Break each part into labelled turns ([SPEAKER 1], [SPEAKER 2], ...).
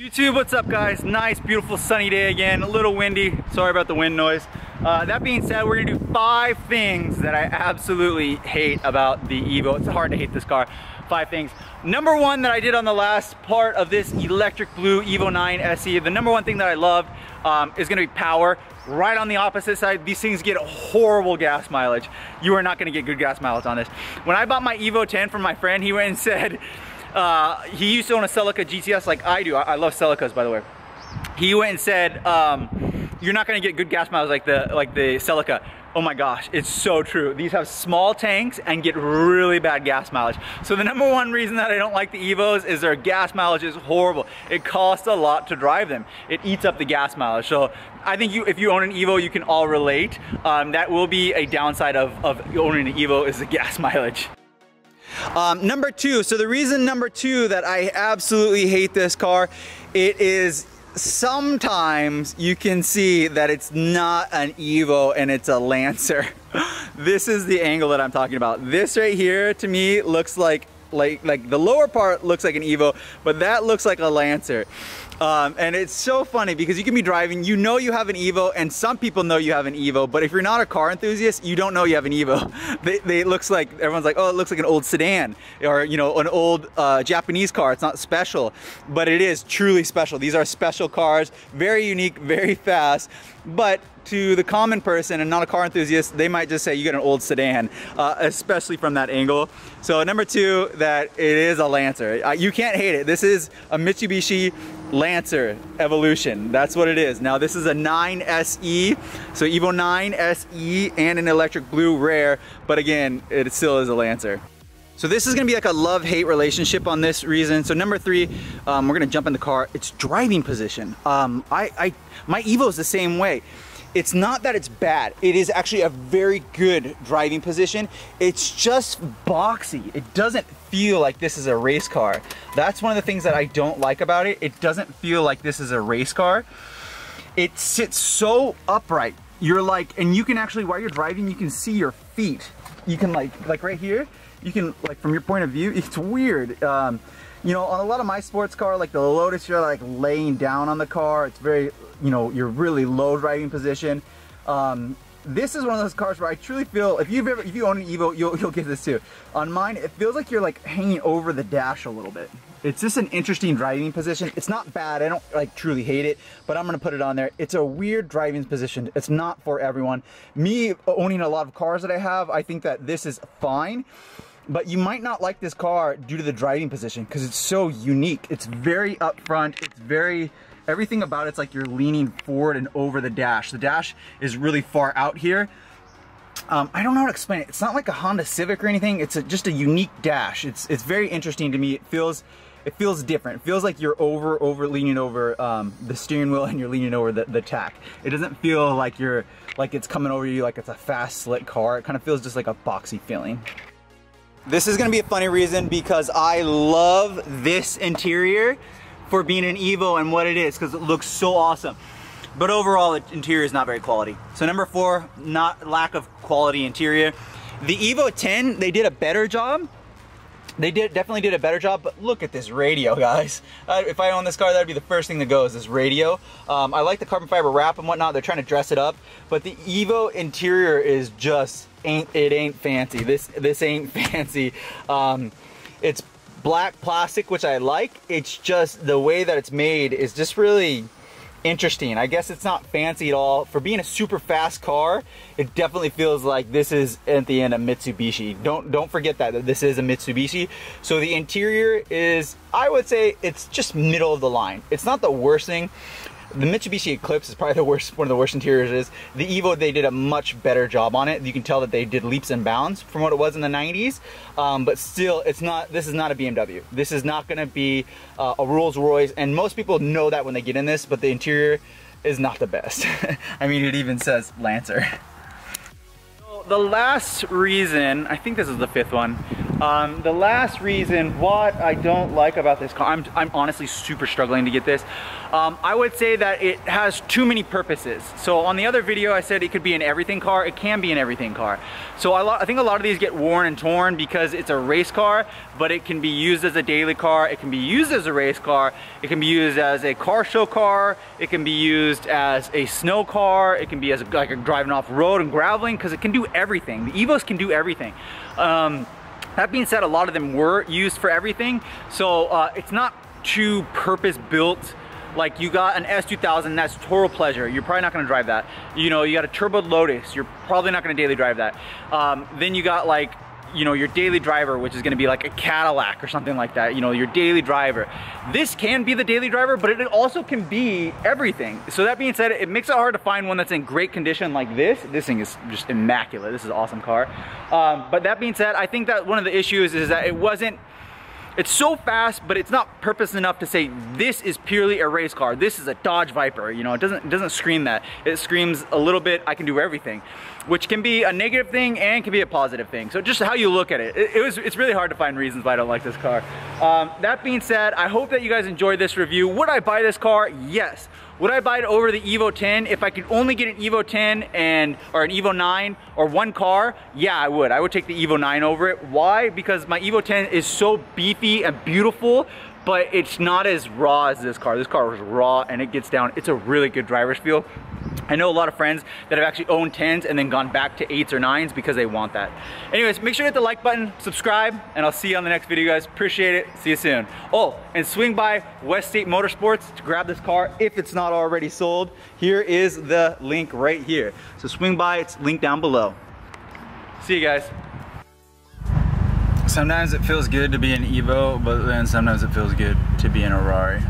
[SPEAKER 1] YouTube, what's up guys? Nice, beautiful sunny day again, a little windy. Sorry about the wind noise. That being said, we're gonna do 5 things that I absolutely hate about the Evo. It's hard to hate this car. 5 things. Number 1 that I did on the last part of this electric blue Evo 9 SE, the number 1 thing that I loved is gonna be power. Right on the opposite side, these things get horrible gas mileage. You are not gonna get good gas mileage on this. When I bought my Evo 10 from my friend, he went and said, he used to own a CELICA GTS like I do. I love CELICAs, by the way. He went and said, you're not gonna get good gas mileage like the CELICA. Oh my gosh, it's so true. These have small tanks and get really bad gas mileage. So the number 1 reason that I don't like the Evos is their gas mileage is horrible. It costs a lot to drive them. It eats up the gas mileage. So I think if you own an Evo, you can all relate. That will be a downside of owning an Evo is the gas mileage. Number 2, so the reason number 2 that I absolutely hate this car, it is sometimes you can see that it's not an Evo and it's a Lancer. This is the angle that I'm talking about. This right here to me looks like the lower part looks like an Evo, but that looks like a Lancer. And it's so funny because you can be driving, you know you have an Evo, and some people know you have an Evo, but if you're not a car enthusiast, you don't know you have an Evo. It looks like, everyone's like, oh, it looks like an old sedan, or you know, an old Japanese car. It's not special, but it is truly special. These are special cars, very unique, very fast, but to the common person and not a car enthusiast, they might just say you get an old sedan, especially from that angle. So number 2, that it is a Lancer. You can't hate it. This is a Mitsubishi Lancer Evolution. That's what it is. Now this is a 9 SE, so Evo 9 SE and an electric blue rare, but again, it still is a Lancer. So this is gonna be like a love-hate relationship on this reason. So number 3, we're gonna jump in the car. It's driving position. My Evo is the same way. It's not that it's bad. It is actually a very good driving position. It's just boxy. It doesn't feel like this is a race car. That's one of the things that I don't like about it. It doesn't feel like this is a race car. It sits so upright. You're like, and you can actually, while you're driving, you can see your feet. You can like right here, you can like from your point of view, it's weird. You know, on a lot of my sports car, like the Lotus, you're like laying down on the car. It's very, you know, you're really low driving position. This is one of those cars where I truly feel, if you own an Evo, you'll get this too. On mine, it feels like you're like hanging over the dash a little bit. It's just an interesting driving position. It's not bad, I don't like truly hate it, but I'm gonna put it on there. It's a weird driving position. It's not for everyone. Me owning a lot of cars that I have, I think that this is fine. But you might not like this car due to the driving position because it's so unique. It's very up front. It's very, everything about it's like you're leaning forward and over the dash. The dash is really far out here. I don't know how to explain it. It's not like a Honda Civic or anything. It's just a unique dash. It's very interesting to me. It feels different. It feels like you're leaning over the steering wheel and you're leaning over the tack. It doesn't feel like it's coming over you like it's a fast, slick car. It kind of feels just like a boxy feeling. This is gonna be a funny reason because I love this interior for being an Evo and what it is, because it looks so awesome. But overall, the interior is not very quality. So number 4, not lack of quality interior. The Evo 10, they did a better job. They definitely did a better job, but look at this radio, guys. If I own this car, that'd be the first thing that goes, this radio. I like the carbon fiber wrap and whatnot. They're trying to dress it up, but the Evo interior is just, it ain't fancy. This ain't fancy. It's black plastic, which I like. It's just the way that it's made is just really interesting. I guess it's not fancy at all. For being a super fast car, it definitely feels like this is at the end a Mitsubishi. Don't forget that this is a Mitsubishi. So the interior is, I would say it's just middle of the line. It's not the worst thing. The Mitsubishi Eclipse is probably the worst, one of the worst interiors is. The Evo, they did a much better job on it. You can tell that they did leaps and bounds from what it was in the 90s. But still, it's not, this is not a BMW. This is not gonna be a Rolls Royce, and most people know that when they get in this, but the interior is not the best. I mean, it even says Lancer. The last reason, I think this is the 5th one, The last reason what I don't like about this car, I'm honestly super struggling to get this. I would say that it has too many purposes. So on the other video I said it could be an everything car. It can be an everything car. So I think a lot of these get worn and torn because it's a race car, but it can be used as a daily car. It can be used as a race car. It can be used as a car show car. It can be used as a snow car. It can be as like a driving off road and graveling, because it can do everything. The Evos can do everything. That being said, a lot of them were used for everything. So it's not too purpose built. Like you got an S2000, that's total pleasure. You're probably not gonna drive that. You know, you got a turboed Lotus, you're probably not gonna daily drive that. Then you got like, you know, your daily driver, which is gonna be like a Cadillac or something like that, you know, your daily driver. This can be the daily driver, but it also can be everything. So that being said, it makes it hard to find one that's in great condition like this. This thing is just immaculate. This is an awesome car. But that being said, I think that one of the issues is that it's so fast, but it's not purpose enough to say this is purely a race car. This is a Dodge Viper. You know, it doesn't scream that. It screams a little bit, I can do everything, which can be a negative thing and can be a positive thing. So just how you look at it. It's really hard to find reasons why I don't like this car. That being said, I hope that you guys enjoyed this review. Would I buy this car? Yes. Would I buy it over the Evo 10? If I could only get an Evo 10 or an Evo 9 or one car, yeah, I would. I would take the Evo 9 over it. Why? Because my Evo 10 is so beefy and beautiful, but it's not as raw as this car. This car is raw and it gets down. It's a really good driver's feel. I know a lot of friends that have actually owned 10s and then gone back to 8s or 9s because they want that. Anyways, make sure to hit the like button, subscribe, and I'll see you on the next video, guys. Appreciate it. See you soon. Oh, and swing by West State Motorsports to grab this car if it's not already sold. Here is the link right here. So swing by, it's linked down below. See you guys. Sometimes it feels good to be an Evo, but then sometimes it feels good to be in a Rari.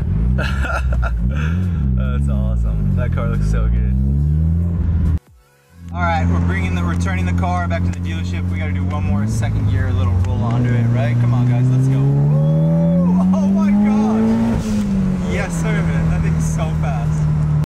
[SPEAKER 1] That's awesome. That car looks so good. All right, we're returning the car back to the dealership. We got to do one more second gear, little roll onto it, right? Come on, guys, let's go.